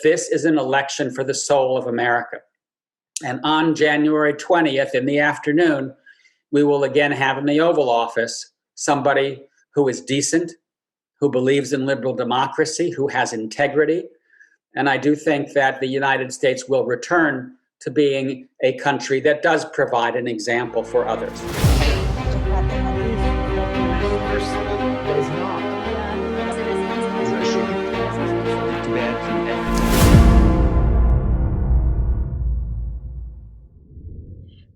this is an election for the soul of America. And on January 20th in the afternoon, we will again have in the Oval Office somebody who is decent, who believes in liberal democracy, who has integrity. And I do think that the United States will return to being a country that does provide an example for others.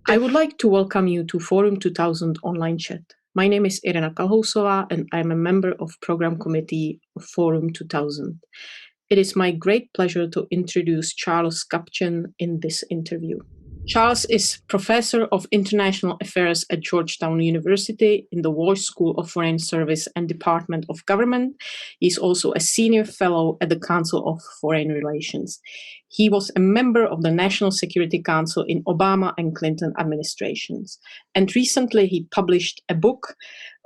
I would like to welcome you to Forum 2000 online chat. My name is Irena Kalhousová and I'm a member of Program Committee of Forum 2000. It is my great pleasure to introduce Charles Kupchan in this interview. Charles is Professor of International Affairs at Georgetown University in the Walsh School of Foreign Service and Department of Government. He is also a Senior Fellow at the Council of Foreign Relations. He was a member of the National Security Council in Obama and Clinton administrations. And recently he published a book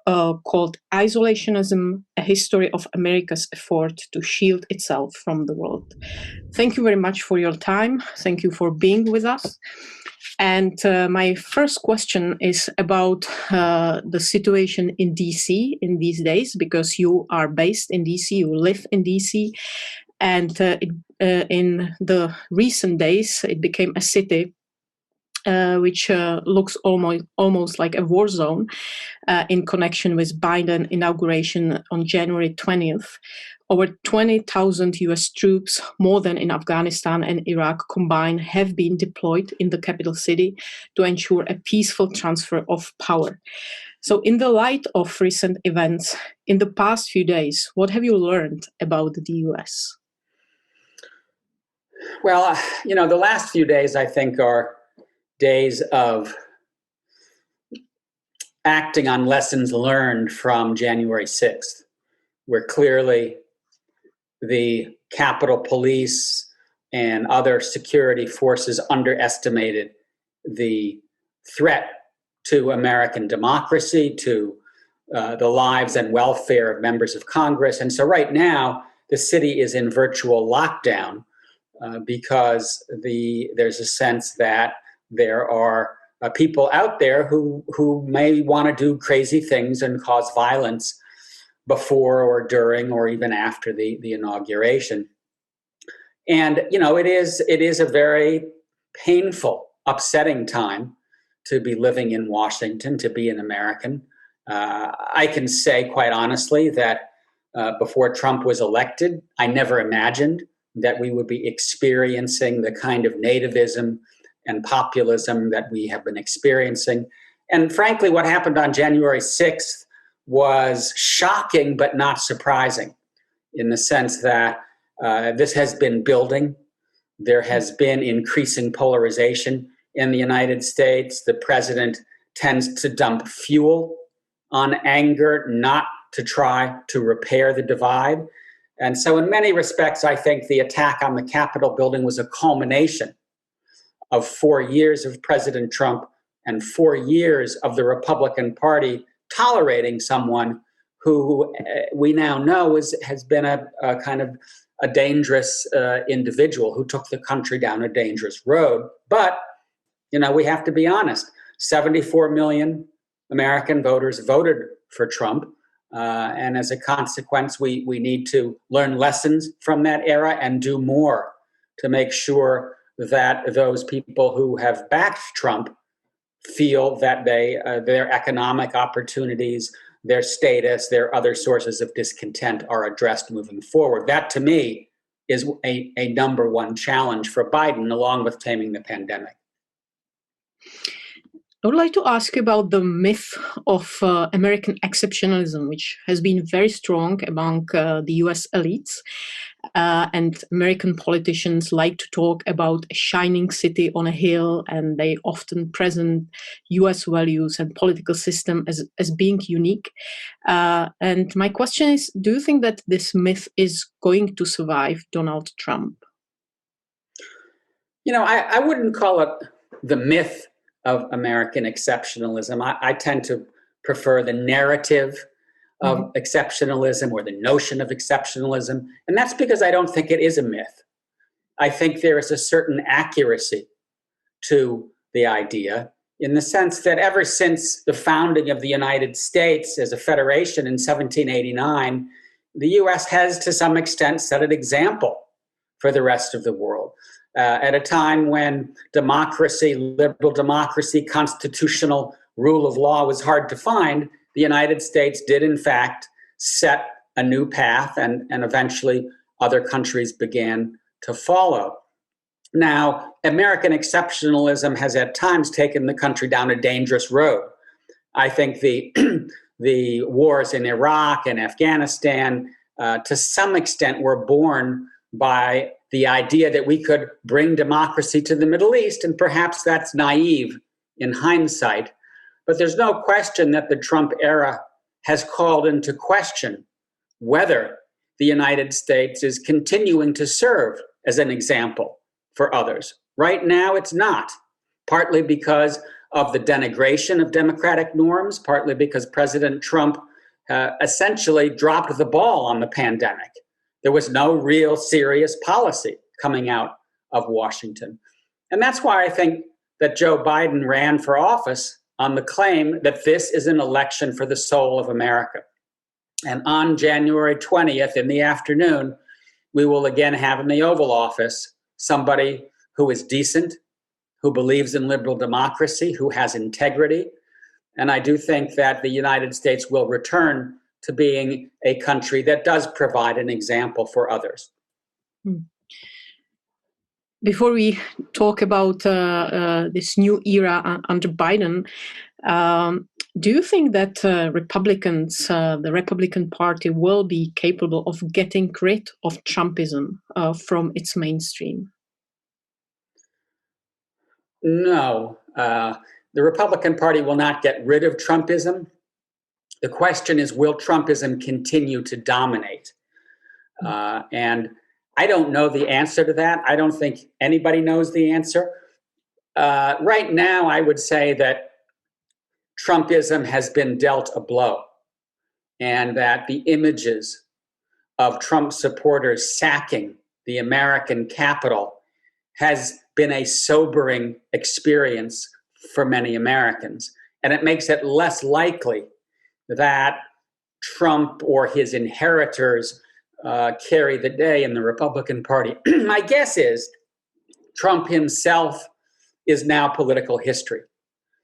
called Isolationism, A History of America's Effort to Shield Itself from the World. Thank you very much for your time. Thank you for being with us. And my first question is about the situation in DC in these days, because you are based in DC, you live in DC, and in the recent days, it became a city which looks almost like a war zone in connection with Biden inauguration on January 20th. Over 20,000 US troops, more than in Afghanistan and Iraq combined, have been deployed in the capital city to ensure a peaceful transfer of power. So in the light of recent events, in the past few days, what have you learned about the US? Well, the last few days, I think, are days of acting on lessons learned from January 6th, where clearly the Capitol Police and other security forces underestimated the threat to American democracy, to the lives and welfare of members of Congress. And so right now, the city is in virtual lockdown because there's a sense that there are people out there who may want to do crazy things and cause violence before or during or even after the inauguration. And, it is a very painful, upsetting time to be living in Washington, to be an American. I can say quite honestly that before Trump was elected, I never imagined that we would be experiencing the kind of nativism and populism that we have been experiencing. And frankly, what happened on January 6th was shocking, but not surprising, in the sense that this has been building. There has been increasing polarization in the United States. The president tends to dump fuel on anger, not to try to repair the divide. And so in many respects, I think the attack on the Capitol building was a culmination of 4 years of President Trump and 4 years of the Republican Party tolerating someone who we now know has been a kind of a dangerous individual who took the country down a dangerous road. But, we have to be honest, 74 million American voters voted for Trump. And as a consequence, we need to learn lessons from that era and do more to make sure that those people who have backed Trump feel that their economic opportunities, their status, their other sources of discontent are addressed moving forward. That, to me, is a number one challenge for Biden, along with taming the pandemic. I would like to ask you about the myth of American exceptionalism, which has been very strong among the US elites. And American politicians like to talk about a shining city on a hill, and they often present US values and political system as being unique. And my question is, do you think that this myth is going to survive Donald Trump? I wouldn't call it the myth of American exceptionalism. I tend to prefer the narrative of exceptionalism or the notion of exceptionalism. And that's because I don't think it is a myth. I think there is a certain accuracy to the idea, in the sense that ever since the founding of the United States as a federation in 1789, the US has to some extent set an example for the rest of the world. At a time when democracy, liberal democracy, constitutional rule of law was hard to find, the United States did in fact set a new path, and eventually other countries began to follow. Now, American exceptionalism has at times taken the country down a dangerous road. I think the wars in Iraq and Afghanistan, to some extent, were born by the idea that we could bring democracy to the Middle East, and perhaps that's naive in hindsight. But there's no question that the Trump era has called into question whether the United States is continuing to serve as an example for others. Right now, it's not, partly because of the denigration of democratic norms, partly because President Trump essentially dropped the ball on the pandemic. There was no real serious policy coming out of Washington. And that's why I think that Joe Biden ran for office on the claim that this is an election for the soul of America. And on January 20th in the afternoon, we will again have in the Oval Office somebody who is decent, who believes in liberal democracy, who has integrity. And I do think that the United States will return to being a country that does provide an example for others. Before we talk about this new era under Biden, do you think that Republicans, the Republican Party, will be capable of getting rid of Trumpism from its mainstream? No. The Republican Party will not get rid of Trumpism. The question is, will Trumpism continue to dominate? And I don't know the answer to that. I don't think anybody knows the answer. Right now, I would say that Trumpism has been dealt a blow, and that the images of Trump supporters sacking the American Capitol has been a sobering experience for many Americans. And it makes it less likely that Trump or his inheritors carry the day in the Republican Party. My guess is Trump himself is now political history.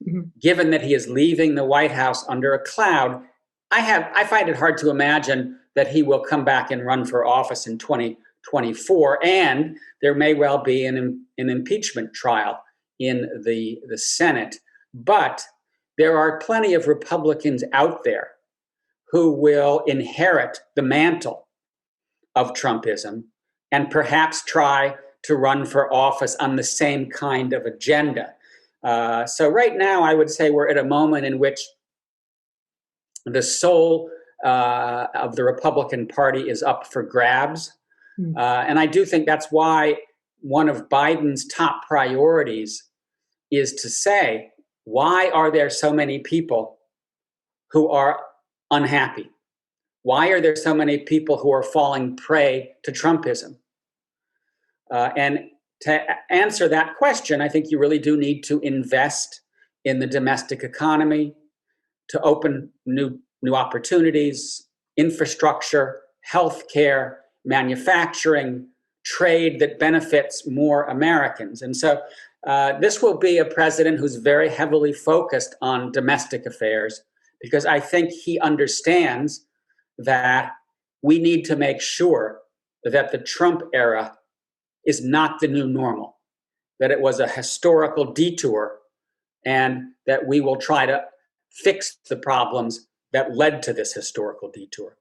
Mm-hmm. Given that he is leaving the White House under a cloud, I find it hard to imagine that he will come back and run for office in 2024, and there may well be an impeachment trial in the Senate. But there are plenty of Republicans out there who will inherit the mantle of Trumpism and perhaps try to run for office on the same kind of agenda. So right now, I would say we're at a moment in which the soul of the Republican Party is up for grabs. And I do think that's why one of Biden's top priorities is to say, why are there so many people who are unhappy? Why are there so many people who are falling prey to Trumpism? And to answer that question, I think you really do need to invest in the domestic economy, to open new opportunities, infrastructure, healthcare, manufacturing, trade that benefits more Americans. And so this will be a president who's very heavily focused on domestic affairs, because I think he understands that we need to make sure that the Trump era is not the new normal, that it was a historical detour, and that we will try to fix the problems that led to this historical detour.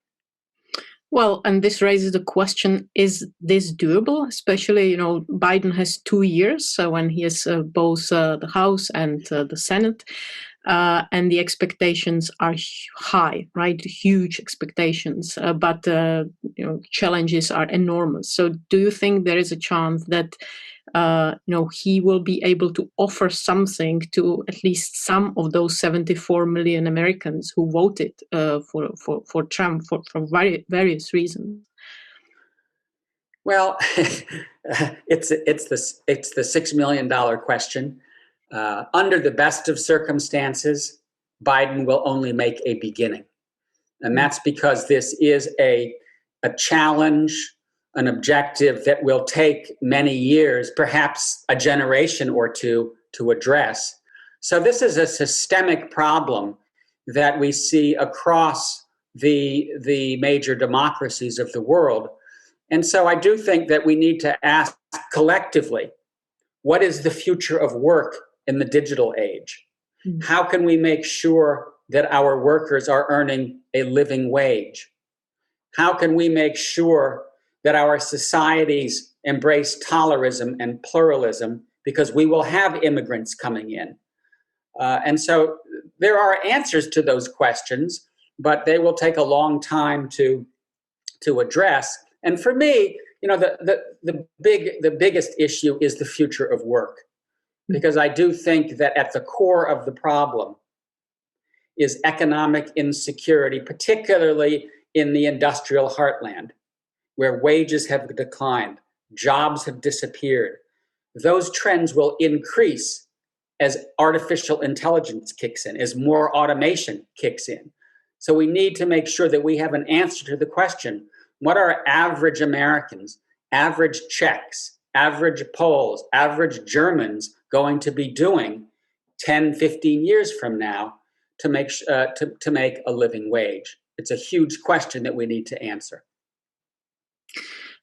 Well, and this raises the question, is this doable? Especially, Biden has 2 years when he has both the House and the Senate. And the expectations are high, right? Huge expectations, but challenges are enormous. So, do you think there is a chance that he will be able to offer something to at least some of those 74 million Americans who voted for Trump for various reasons? Well, it's the $6 million question. Under the best of circumstances, Biden will only make a beginning, and that's because this is a challenge, an objective that will take many years, perhaps a generation or two, to address. So this is a systemic problem that we see across the major democracies of the world. And so I do think that we need to ask collectively, what is the future of work in the digital age? How can we make sure that our workers are earning a living wage? How can we make sure that our societies embrace tolerism and pluralism, because we will have immigrants coming in? And so there are answers to those questions, but they will take a long time to address. And for me, the biggest issue is the future of work, because I do think that at the core of the problem is economic insecurity, particularly in the industrial heartland, where wages have declined, jobs have disappeared. Those trends will increase as artificial intelligence kicks in, as more automation kicks in. So we need to make sure that we have an answer to the question, what are average Americans, average Czechs, average Poles, average Germans going to be doing 10, 15 years from now to make a living wage? It's a huge question that we need to answer.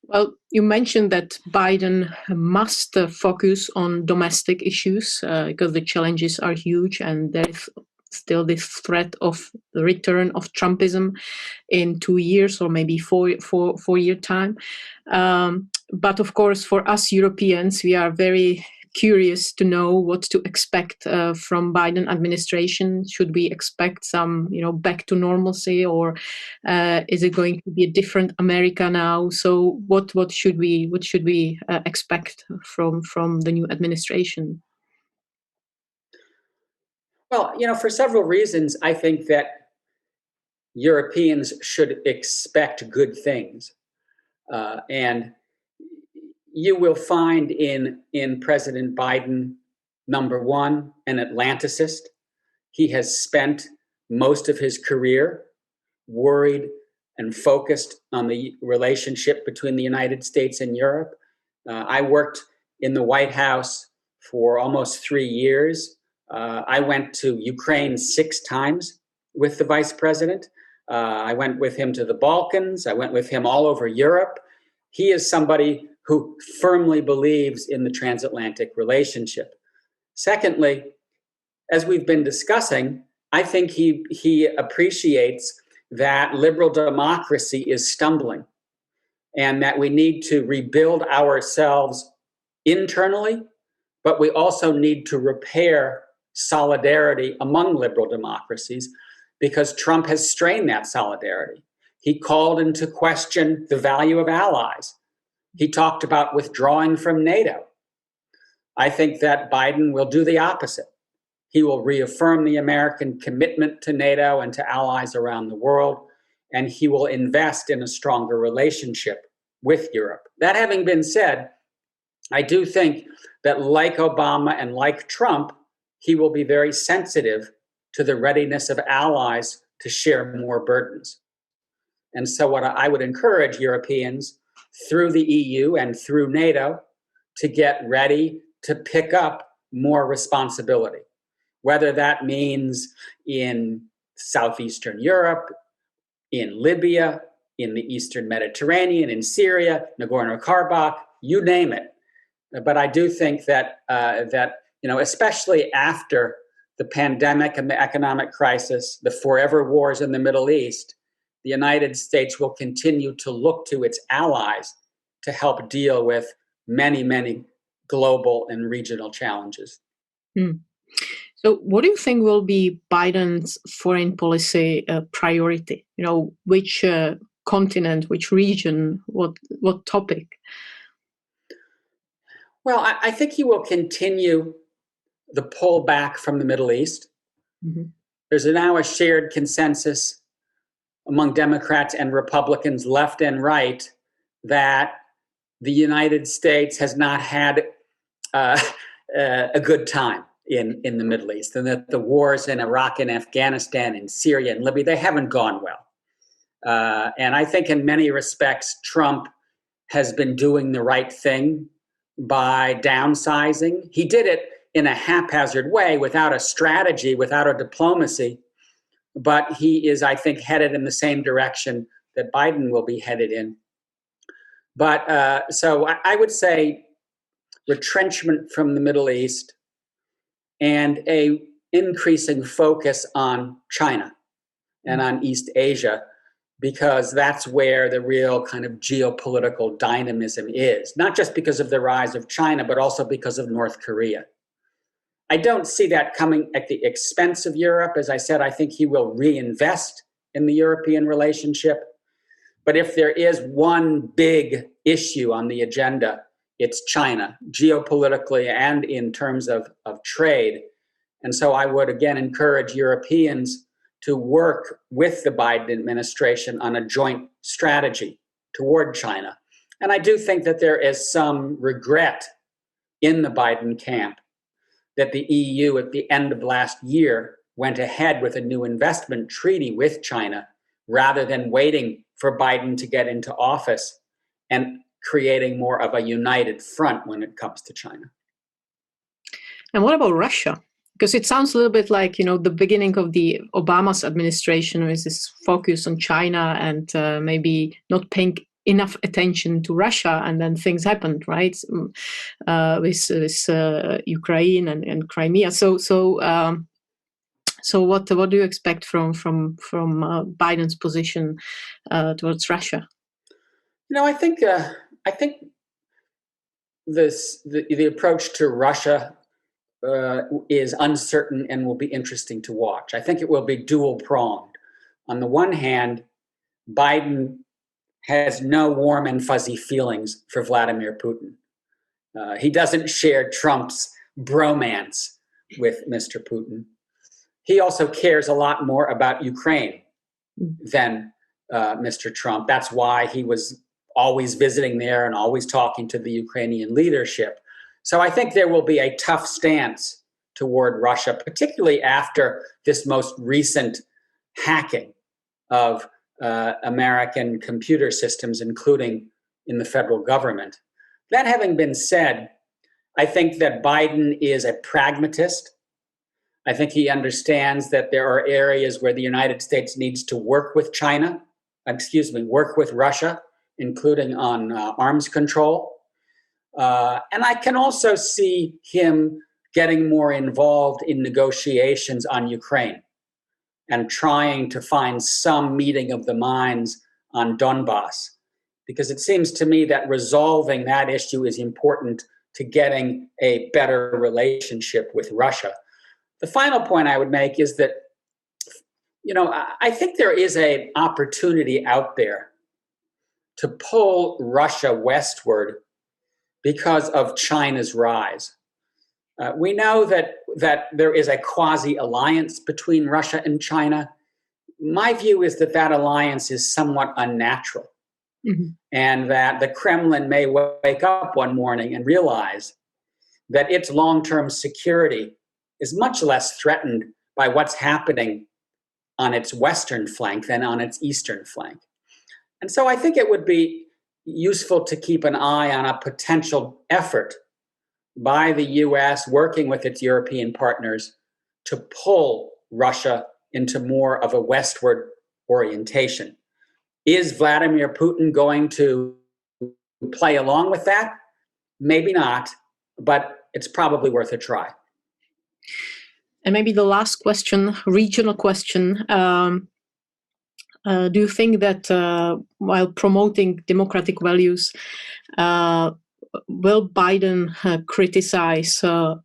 Well, you mentioned that Biden must focus on domestic issues because the challenges are huge, and there's still this threat of the return of Trumpism in 2 years or maybe four-year time. But of course, for us Europeans, we are very curious to know what to expect from Biden administration. Should we expect some, back to normalcy, or is it going to be a different America now? So what should we expect from the new administration? Well, for several reasons, I think that Europeans should expect good things. And you will find in President Biden, number one, an Atlanticist. He has spent most of his career worried and focused on the relationship between the United States and Europe. I worked in the White House for almost 3 years. I went to Ukraine 6 times with the vice president. I went with him to the Balkans. I went with him all over Europe. He is somebody who firmly believes in the transatlantic relationship. Secondly, as we've been discussing, I think he appreciates that liberal democracy is stumbling and that we need to rebuild ourselves internally, but we also need to repair solidarity among liberal democracies, because Trump has strained that solidarity. He called into question the value of allies. He talked about withdrawing from NATO. I think that Biden will do the opposite. He will reaffirm the American commitment to NATO and to allies around the world, and he will invest in a stronger relationship with Europe. That having been said, I do think that, like Obama and like Trump, he will be very sensitive to the readiness of allies to share more burdens. And so what I would encourage Europeans through the EU and through NATO to get ready to pick up more responsibility, whether that means in Southeastern Europe, in Libya, in the Eastern Mediterranean, in Syria, Nagorno-Karabakh, you name it. But I do think that especially after the pandemic and the economic crisis, the forever wars in the Middle East, the United States will continue to look to its allies to help deal with many, many global and regional challenges. So what do you think will be Biden's foreign policy priority? Which continent, which region, what topic? Well, I think he will continue the pullback from the Middle East. Mm-hmm. There's now a shared consensus among Democrats and Republicans, left and right, that the United States has not had a good time in the Middle East, and that the wars in Iraq and Afghanistan and Syria and Libya, they haven't gone well. And I think in many respects, Trump has been doing the right thing by downsizing. He did it in a haphazard way, without a strategy, without a diplomacy. But he is, I think, headed in the same direction that Biden will be headed in. But so I would say retrenchment from the Middle East and a increasing focus on China and on East Asia, because that's where the real kind of geopolitical dynamism is, not just because of the rise of China, but also because of North Korea. I don't see that coming at the expense of Europe. As I said, I think he will reinvest in the European relationship. But if there is one big issue on the agenda, it's China, geopolitically and in terms of trade. And so I would again encourage Europeans to work with the Biden administration on a joint strategy toward China. And I do think that there is some regret in the Biden camp that the EU at the end of last year went ahead with a new investment treaty with China rather than waiting for Biden to get into office and creating more of a united front when it comes to China. And what about Russia? Because it sounds a little bit like, the beginning of the Obama's administration was this focus on China and maybe not paying enough attention to Russia, and then things happened, right? With Ukraine and Crimea. So what do you expect from Biden's position towards Russia? I think the approach to Russia is uncertain and will be interesting to watch. I think it will be dual-pronged. On the one hand, Biden has no warm and fuzzy feelings for Vladimir Putin. He doesn't share Trump's bromance with Mr. Putin. He also cares a lot more about Ukraine than Mr. Trump. That's why he was always visiting there and always talking to the Ukrainian leadership. So I think there will be a tough stance toward Russia, particularly after this most recent hacking of American computer systems, including in the federal government. That having been said, I think that Biden is a pragmatist. I think he understands that there are areas where the United States needs to work with work with Russia, including on arms control. And I can also see him getting more involved in negotiations on Ukraine and trying to find some meeting of the minds on Donbass, because it seems to me that resolving that issue is important to getting a better relationship with Russia. The final point I would make is that, I think there is an opportunity out there to pull Russia westward because of China's rise. We know that there is a quasi-alliance between Russia and China. My view is that alliance is somewhat unnatural, and that the Kremlin may wake up one morning and realize that its long-term security is much less threatened by what's happening on its western flank than on its eastern flank. And so I think it would be useful to keep an eye on a potential effort by the US working with its European partners to pull Russia into more of a westward orientation. Is Vladimir Putin going to play along with that? Maybe not, but it's probably worth a try. And maybe the last question, regional question. Do you think that while promoting democratic values, will Biden criticize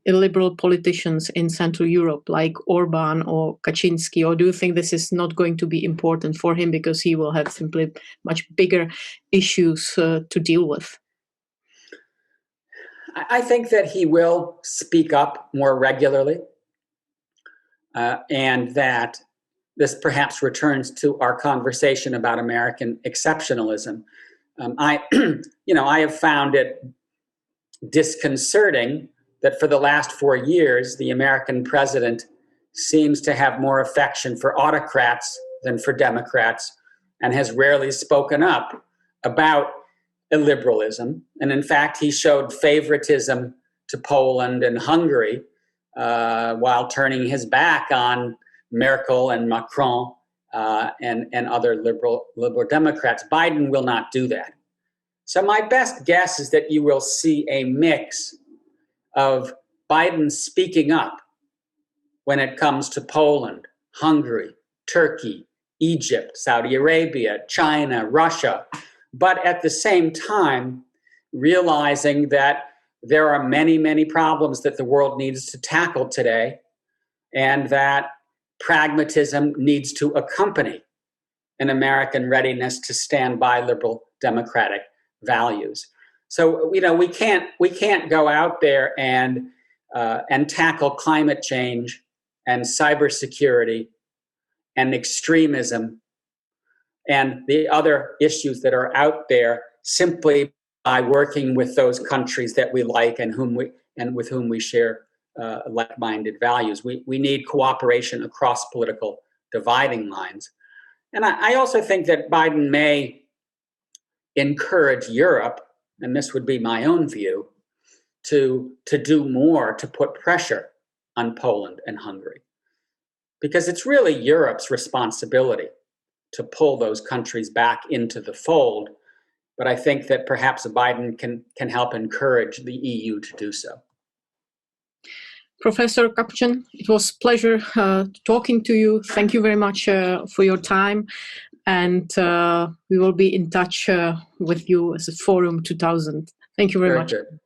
illiberal politicians in Central Europe like Orban or Kaczynski, or do you think this is not going to be important for him because he will have simply much bigger issues to deal with? I think that he will speak up more regularly, and that this perhaps returns to our conversation about American exceptionalism. I have found it disconcerting that for the last 4 years, the American president seems to have more affection for autocrats than for Democrats and has rarely spoken up about illiberalism. And in fact, he showed favoritism to Poland and Hungary while turning his back on Merkel and Macron and other liberal Democrats. Biden will not do that. So my best guess is that you will see a mix of Biden speaking up when it comes to Poland, Hungary, Turkey, Egypt, Saudi Arabia, China, Russia, but at the same time realizing that there are many, many problems that the world needs to tackle today, and that pragmatism needs to accompany an American readiness to stand by liberal democratic values. So we can't go out there and tackle climate change and cybersecurity and extremism and the other issues that are out there simply by working with those countries that we like and with whom we share like-minded values. We need cooperation across political dividing lines. And I also think that Biden may encourage Europe, and this would be my own view, to do more to put pressure on Poland and Hungary. Because it's really Europe's responsibility to pull those countries back into the fold. But I think that perhaps Biden can help encourage the EU to do so. Professor Kupchan, it was a pleasure talking to you. Thank you very much for your time. And we will be in touch with you as a Forum 2000. Thank you very much. Good.